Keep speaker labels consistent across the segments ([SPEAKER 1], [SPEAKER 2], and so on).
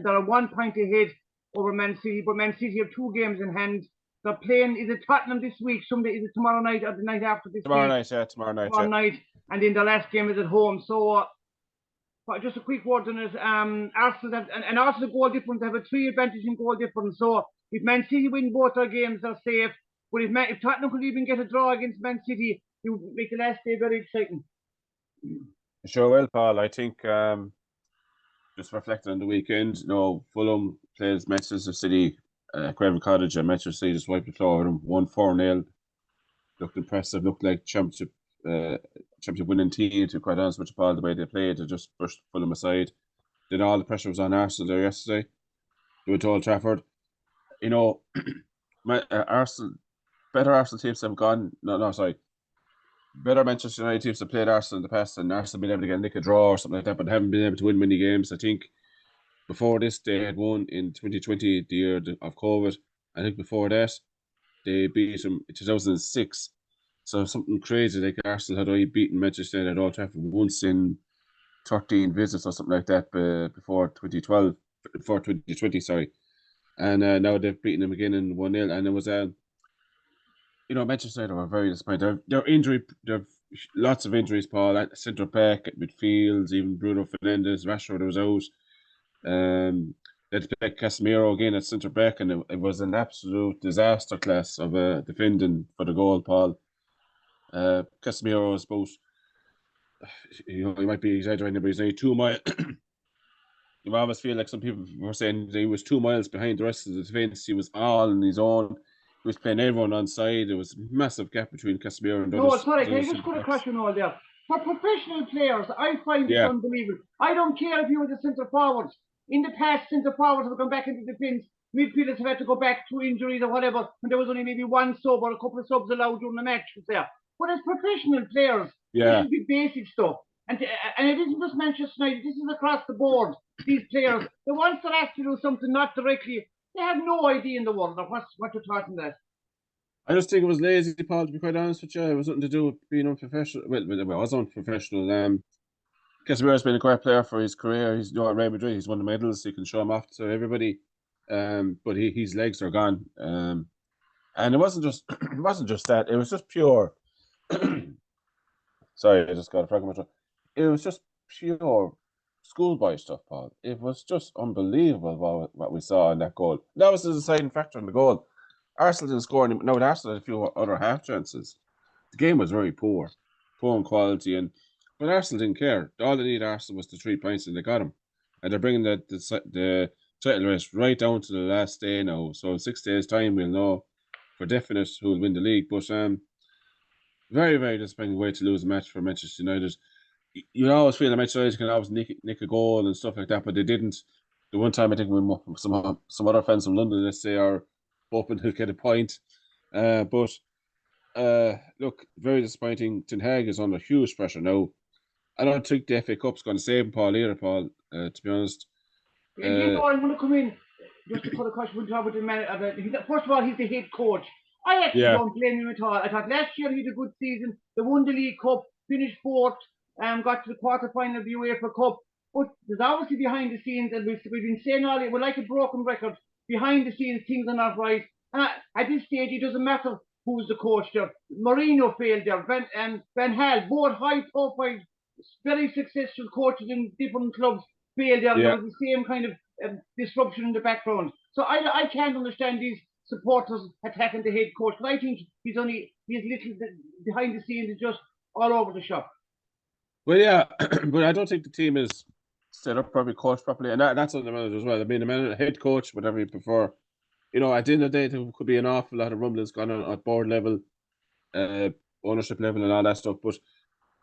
[SPEAKER 1] they're 1 point ahead over Man City, but Man City have 2 games in hand. They're playing, is it Tottenham this week? Is it tomorrow night or the night after this
[SPEAKER 2] tomorrow
[SPEAKER 1] week?
[SPEAKER 2] Night, yeah, tomorrow
[SPEAKER 1] night. And then the last game is at home. So, just a quick word on it. Arsenal have, and Arsenal goal difference, they have a 3 advantage in goal difference. So, if Man City win both their games, they're safe. But if Tottenham could even get a draw against Man City, it would make the last day very exciting.
[SPEAKER 2] Sure will, Paul. I think just reflecting on the weekend, Fulham plays Manchester City, Craven Cottage, and Manchester City just wiped the floor with them, 1-4-0. Looked impressive, looked like championship winning team, to be quite honest with you, Paul, the way they played. They just pushed Fulham aside. Then all the pressure was on Arsenal there yesterday. They went to Old Trafford. Arsenal, better Arsenal teams have gone. Better Manchester United teams have played Arsenal in the past, and Arsenal have been able to get a nick a draw or something like that, but haven't been able to win many games. I think before this, they had won in 2020, the year of COVID. I think before that, they beat them in 2006. So something crazy, like Arsenal had only beaten Manchester United at Old Trafford once in 13 visits or something like that before 2020, sorry. And now they've beaten them again in 1-0. And it was, Manchester United were very disappointed. They've lots of injuries, Paul, at centre back, at midfields, even Bruno Fernandes, Rashford was out. They had to play Casemiro again at centre back, and it was an absolute disaster class of defending for the goal, Paul. Casemiro, I suppose, he might be exaggerating, but he's only 2 miles. You always feel like some people were saying that he was 2 miles behind the rest of the defence. He was all on his own. He was playing everyone on side. There was a massive gap between Casemiro and others.
[SPEAKER 1] Sorry, can I just put a question all there? For professional players, I find it unbelievable. I don't care if you were the centre forwards. In the past, centre forwards have gone back into defence. Midfielders have had to go back through injuries or whatever, and there was only maybe 1 sub or a couple of subs allowed during the match there. But as professional players, this should be basic stuff. And it isn't just Manchester United, this is across the board. These players, the ones that have to do something not directly, they have no idea in the world of what you're talking about.
[SPEAKER 2] I just think it was lazy, Paul, to be quite honest with you. It was nothing to do with being unprofessional. Well, it was unprofessional. Casemiro's been a great player for his career. He's at Real Madrid. He's won the medals. He can show him off to everybody. But his legs are gone. And it wasn't just that. It was just pure. Sorry, I just got a frog in my throat. It was just pure schoolboy stuff, Paul. It was just unbelievable what we saw in that goal. That was the deciding factor in the goal. Arsenal didn't score any. No, Arsenal had a few other half chances. The game was very poor in quality, but Arsenal didn't care. All they needed Arsenal was the 3 points, and they got them. And they're bringing the title race right down to the last day now. So in 6 days' time, we'll know for definite who will win the league. But very, very disappointing way to lose a match for Manchester United. You always feel that Manchester United can always nick a goal and stuff like that, but they didn't. The one time I think when some other fans from London, let's say, are hoping he'll get a point. But look, very disappointing. Ten Hag is under huge pressure now. I don't think the FA Cup's going to save him, Paul, either, Paul, to be honest.
[SPEAKER 1] I'm going to come in just to put a question with the man. First of all, he's the head coach. I actually don't blame him at all. I thought last year he had a good season. They won the League Cup, finished 4th, got to the quarter-final of the UEFA Cup. But there's obviously behind the scenes, and we've been saying all, we're like a broken record. Behind the scenes, things are not right. And at this stage, it doesn't matter who's the coach there. Mourinho failed there. Van Gaal, both high-profile, very successful coaches in different clubs, failed there. There was the same kind of disruption in the background. So I can't understand these supporters attacking the head coach. But I think he's little behind the scenes, is just all over the shop.
[SPEAKER 2] Well, yeah, but I don't think the team is set up properly, coached properly, and that's on the manager as well. I mean, the manager, head coach, whatever you prefer. At the end of the day, there could be an awful lot of rumblings going on at board level, ownership level, and all that stuff. But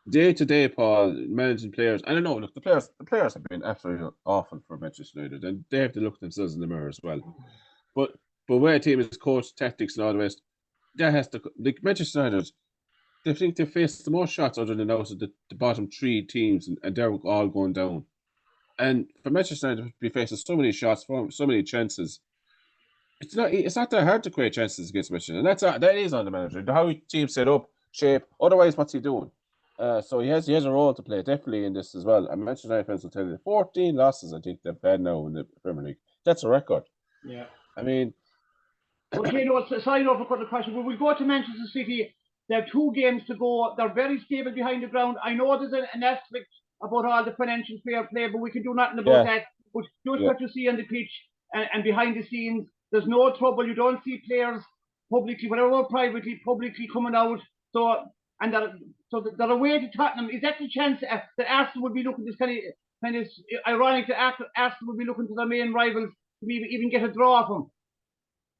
[SPEAKER 2] day to day, Paul, managing players, I don't know. Look, the players have been absolutely awful for Manchester United, and they have to look themselves in the mirror as well. But where a team is coached, tactics, and all the rest, that has to. Like Manchester United, they think they faced the most shots other than out of the bottom 3 teams, and they're all going down. And for Manchester United to be facing so many shots, so many chances, it's not that hard to create chances against Manchester. And that is on the manager. How team set up, shape. Otherwise, what's he doing? So he has a role to play definitely in this as well. And Manchester United fans will tell you 14 losses I think they've had now in the Premier League. That's a record.
[SPEAKER 1] Yeah.
[SPEAKER 2] I mean,
[SPEAKER 1] okay, no, sorry, no, for cutting the question. We'll go to Manchester City. They have 2 games to go. They're very stable behind the ground. I know there's an aspect about all the financial fair play, but we can do nothing about that. But just what you see on the pitch and behind the scenes, there's no trouble. You don't see players publicly, whatever privately, publicly coming out. So they're away to Tottenham. Is that the chance that Arsenal would be looking? This kind of ironic that Arsenal would be looking to their main rivals to even get a draw from.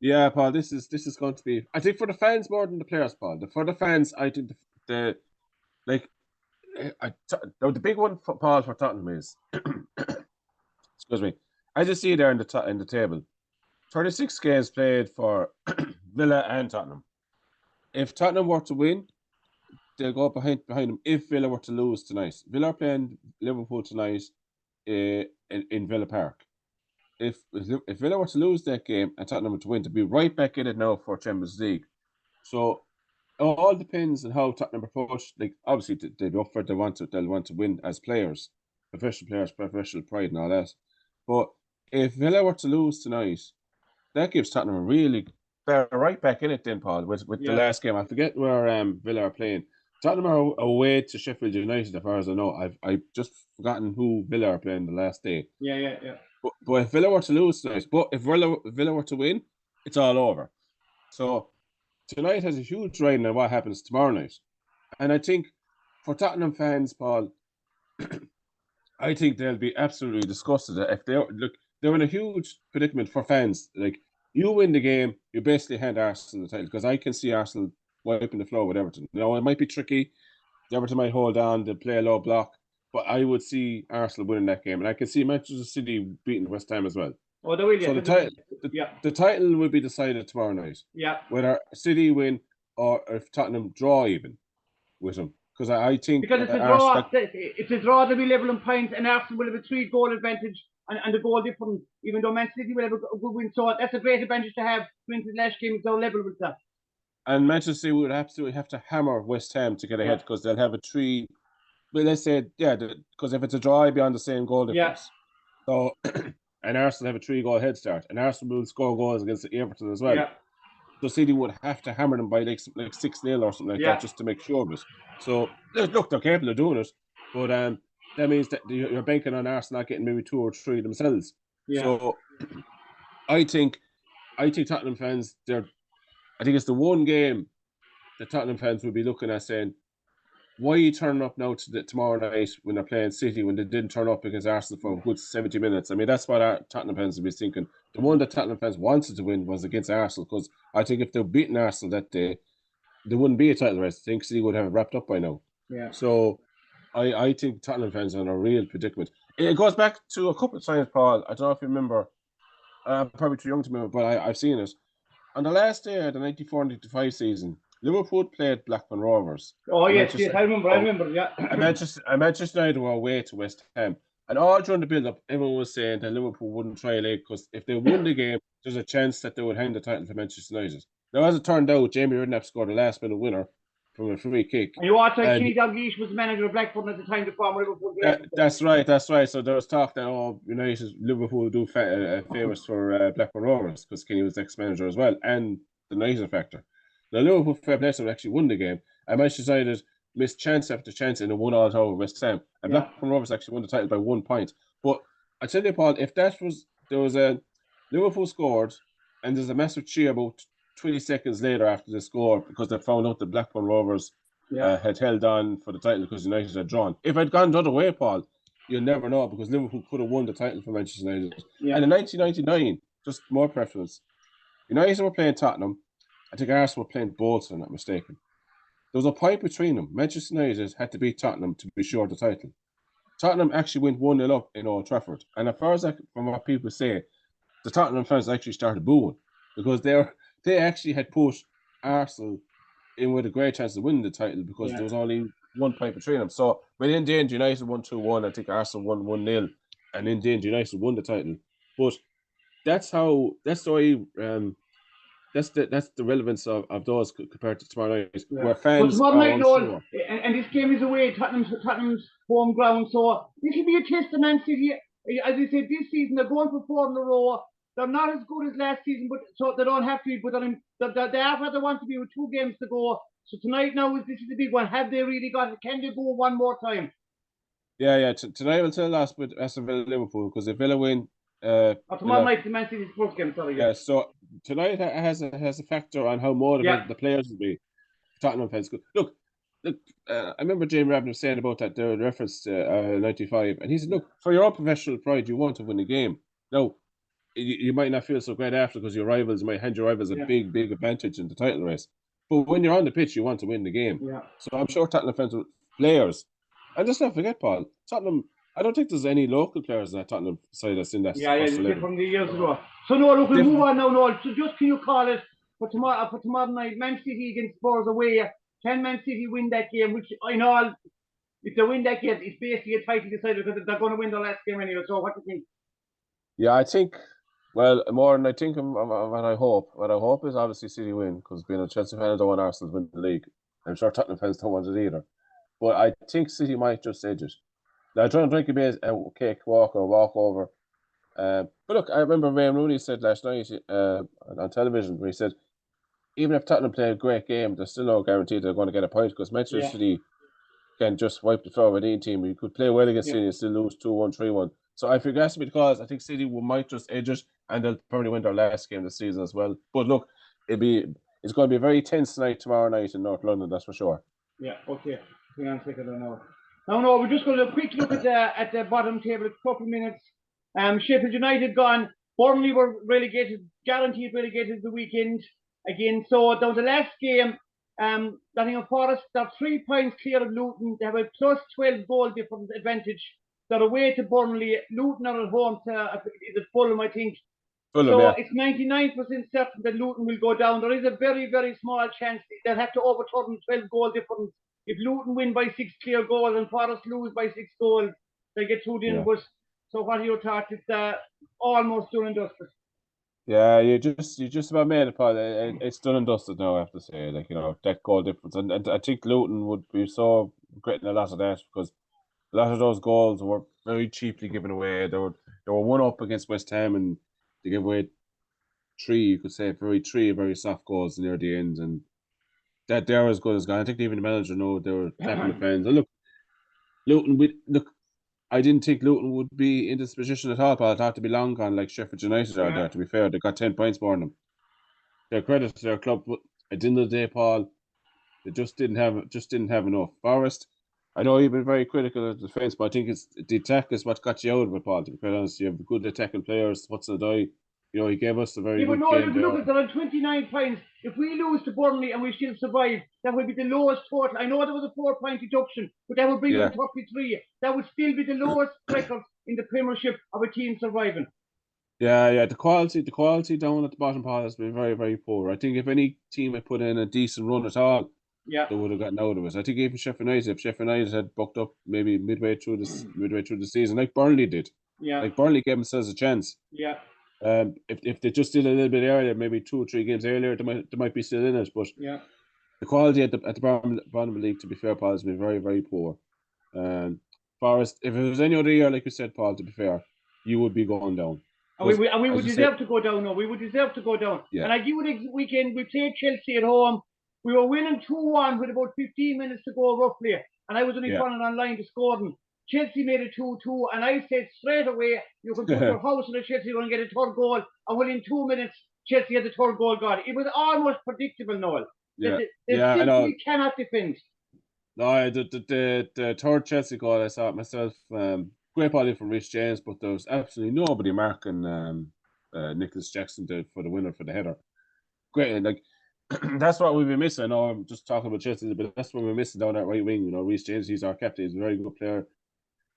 [SPEAKER 2] Yeah, Paul, this is going to be. I think for the fans more than the players, Paul. For the fans, I think the big one for Paul for Tottenham is, excuse me, I just see there in the table, 36 games played for Villa and Tottenham. If Tottenham were to win, they'll go behind them. If Villa were to lose tonight, Villa are playing Liverpool tonight, in Villa Park. If Villa were to lose that game and Tottenham were to win, to be right back in it now for Champions League. So it all depends on how Tottenham approach. Like obviously they'll be up for it. They'll want to win as players, professional pride and all that. But if Villa were to lose tonight, that gives Tottenham a really they're right back in it then, Paul, with the last game. I forget where Villa are playing. Tottenham are away to Sheffield United, as far as I know. I've just forgotten who Villa are playing the last day.
[SPEAKER 1] Yeah.
[SPEAKER 2] But if Villa were to lose tonight, but if Villa were to win, it's all over. So tonight has a huge riding on what happens tomorrow night. And I think for Tottenham fans, Paul, I think they'll be absolutely disgusted if they're in a huge predicament for fans. Like you win the game, you basically hand Arsenal the title because I can see Arsenal wiping the floor with Everton. Now it might be tricky. Everton might hold on, they'll play a low block. But I would see Arsenal winning that game. And I can see Manchester City beating West Ham as well.
[SPEAKER 1] Oh, they will,
[SPEAKER 2] so the title will be decided tomorrow night.
[SPEAKER 1] Yeah.
[SPEAKER 2] Whether City win or if Tottenham draw even with them. Because I think...
[SPEAKER 1] Because it's a draw. It's a draw, they'll be level in points and Arsenal will have a 3-goal advantage and the goal difference, even though Man City will have a good win. So that's a great advantage to have into the last game. They're level with that.
[SPEAKER 2] And Manchester City would absolutely have to hammer West Ham to get ahead because they'll have a 3... But let's say, because if it's a draw, it'll be on the same goal difference. So, and Arsenal have a 3-goal head start. And Arsenal will score goals against Everton as well.
[SPEAKER 1] Yeah.
[SPEAKER 2] So City would have to hammer them by like 6-0 or something like that just to make sure of it. So, look, they're capable of doing it. But that means that you're banking on Arsenal not getting maybe 2 or 3 themselves.
[SPEAKER 1] Yeah.
[SPEAKER 2] So, I think Tottenham fans, I think it's the one game that Tottenham fans will be looking at saying, why are you turning up now tomorrow night when they're playing City when they didn't turn up against Arsenal for a good 70 minutes? I mean, that's what our Tottenham fans will be thinking. The one that Tottenham fans wanted to win was against Arsenal because I think if they'd beaten Arsenal that day, there wouldn't be a title race. I think City would have it wrapped up by now.
[SPEAKER 1] Yeah.
[SPEAKER 2] So I think Tottenham fans are in a real predicament. It goes back to a couple of times, Paul. I don't know if you remember. I'm probably too young to remember, but I've seen it. On the last day of the 94-95 season, Liverpool played Blackburn Rovers.
[SPEAKER 1] Oh, yes, I remember, yeah.
[SPEAKER 2] And Manchester United were away to West Ham. And all during the build-up, everyone was saying that Liverpool wouldn't try late because if they won the game, there's a chance that they would hand the title to Manchester United. Now, as it turned out, Jamie Redknapp scored a last-minute winner from a free kick.
[SPEAKER 1] And you also had Kenny Dalglish was the manager of Blackburn at the time to form Liverpool.
[SPEAKER 2] That's right. So there was talk that, Liverpool would do favours for Blackburn Rovers because Kenny was ex-manager as well, and the United factor. Now, Liverpool fair play to actually won the game, and Manchester United missed chance after chance in a 1-1 over West Ham. And Blackburn Rovers actually won the title by 1 point. But I tell you, Paul, if there was a Liverpool scored, and there's a massive cheer about 20 seconds later after they scored because they found out that Blackburn Rovers had held on for the title because United had drawn. If it had gone the other way, Paul, you'll never know because Liverpool could have won the title for Manchester United.
[SPEAKER 1] Yeah.
[SPEAKER 2] And in 1999, just more preference, United were playing Tottenham. I think Arsenal were playing Bolton, if I'm not mistaken. There was a point between them. Manchester United had to beat Tottenham to be sure of the title. Tottenham actually went 1-0 up in Old Trafford. And as far as from what people say, the Tottenham fans actually started booing because they actually had pushed Arsenal in with a great chance of winning the title because there was only 1 point between them. So, but in the end, United won 2-1. I think Arsenal won 1-0. And in the end, United won the title. But that's the way that's the relevance of those compared to tomorrow night, where
[SPEAKER 1] But
[SPEAKER 2] fans
[SPEAKER 1] tomorrow
[SPEAKER 2] are
[SPEAKER 1] night, Noel,
[SPEAKER 2] unsure.
[SPEAKER 1] and this game is away, Tottenham's home ground, so this will be a test of Man City. As I said, this season they're going for 4 in a row. They're not as good as last season, but so they don't have to be. But they are where they want to be with 2 games to go. So tonight now this is the big one. Have they really got it? Can they go one more time?
[SPEAKER 2] Yeah. Tonight will tell us with Aston Villa Liverpool, because if Villa win,
[SPEAKER 1] tomorrow night the Man City Spurs game. Sorry.
[SPEAKER 2] Yeah. So tonight has a factor on how motivated the players will be. Tottenham fans. Look. I remember Jamie Rabin saying about that the reference to 95, and he said, "Look, for your own professional pride, you want to win the game. Now, you might not feel so great after because your rivals might hand your rivals a big advantage in the title race. But when you're on the pitch, you want to win the game.
[SPEAKER 1] Yeah.
[SPEAKER 2] So I'm sure Tottenham fans, players, and just not forget, Paul, Tottenham. I don't think there's any local players in that Tottenham side that's in that.
[SPEAKER 1] Yeah, from the years ago. So no, look, we'll move on now, Noel. So just can you call it for tomorrow night, Man City against Spurs away? Can Man City win that game? Which in all, if they win that game, it's basically a title decided because they're going to win the last game anyway. So what do you think?
[SPEAKER 2] Yeah, I think. Well, more than I think, what I hope. What I hope is obviously City win, because being a Chelsea fan, I don't want Arsenal to win the league. I'm sure Tottenham fans don't want it either. But I think City might just edge it. Now, I don't think it'd be a cakewalk or walkover. But look, I remember Wayne Rooney said last night on television, where he said, even if Tottenham play a great game, there's still no guarantee they're going to get a point, because Manchester City can just wipe the floor with any team. You could play well against City and still lose 2-1, 3-1. So if it has to be the cause, I think City might just edge it, and they'll probably win their last game of the season as well. But look, it's going to be a very tense night tomorrow night in North London, that's for sure.
[SPEAKER 1] Yeah, okay. Hang on a second, I don't know. No, we're just going to quick look at the bottom table, a couple of minutes. Sheffield United gone. Burnley were relegated, guaranteed relegated the weekend again. So that was the last game. Nottingham Forest, they're 3 points clear of Luton. They have a plus 12 goal difference advantage. They're away to Burnley. Luton are at home to Fulham, I think.
[SPEAKER 2] Fulham,
[SPEAKER 1] it's 99% certain that Luton will go down. There is a very, very small chance they'll have to overturn 12 goal difference. If Luton win by 6 clear goals and Forest lose by 6 goals, they get through the inverse. So what are your thoughts? It's almost done and dusted.
[SPEAKER 2] Yeah, you just about made it, Paul. It's done and dusted now, I have to say. Like, that goal difference. And I think Luton would be so regretting a lot of that, because a lot of those goals were very cheaply given away. They were 1-up against West Ham, and they gave away 3, you could say, three very soft goals near the end, and that they're as good as gone. I think even the manager know they were clapping the fans. And look, I didn't think Luton would be in this position at all, but I thought to be long gone like Sheffield United are there, to be fair. They got 10 points more than them. Their credit to their club, but at the end of the day, Paul, they just didn't have enough. Forest, I know you've been very critical of the defence, but I think it's the attack is what got you out of it, Paul, to be quite honest. You have good attacking players. Hudson-Odoi, he gave us a very good game there.
[SPEAKER 1] Look at they're on 29 points. If we lose to Burnley and we still survive, that would be the lowest total. I know there was a 4-point deduction, but that would bring it to 33. That would still be the lowest record in the Premiership of a team surviving.
[SPEAKER 2] Yeah. The quality down at the bottom, Paul, has been very, very poor. I think if any team had put in a decent run at all, they would have gotten out of it. I think even Sheffield United, if Sheffield United had bucked up maybe midway through the season, like Burnley did. Like Burnley gave themselves a chance. If they just did a little bit earlier, maybe 2 or 3 games earlier, they might be still in it. But the quality at the bottom of the league, to be fair, Paul, has been very, very poor. Forest, if it was any other year, like you said, Paul, to be fair, you would be going down.
[SPEAKER 1] And we would deserve to go down. No, we would deserve to go down.
[SPEAKER 2] Yeah.
[SPEAKER 1] And I give it a weekend. We played Chelsea at home. We were winning 2-1 with about 15 minutes to go, roughly. And I was only turning online to score them. Chelsea made it 2-2, and I said straight away, you can put your house on the Chelsea, you're going to get a third goal. And within 2 minutes, Chelsea had the third goal got. It was almost predictable, Noel.
[SPEAKER 2] I know.
[SPEAKER 1] We cannot defend.
[SPEAKER 2] No, the third Chelsea goal, I saw it myself. Great ball from Reece James, but there was absolutely nobody marking Nicholas Jackson for the winner for the header. Great, like that's what we've been missing. I know I'm just talking about Chelsea, but that's what we're missing down that right wing. Reece James, he's our captain. He's a very good player.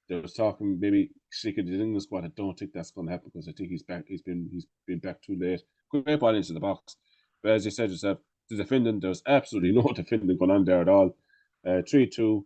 [SPEAKER 2] They was talking maybe sticking to the England squad. I don't think that's going to happen, because I think he's back. He's been back too late. Great ball into the box, but as you said yourself, the defending, there's absolutely no defending going on there at all. 3-2.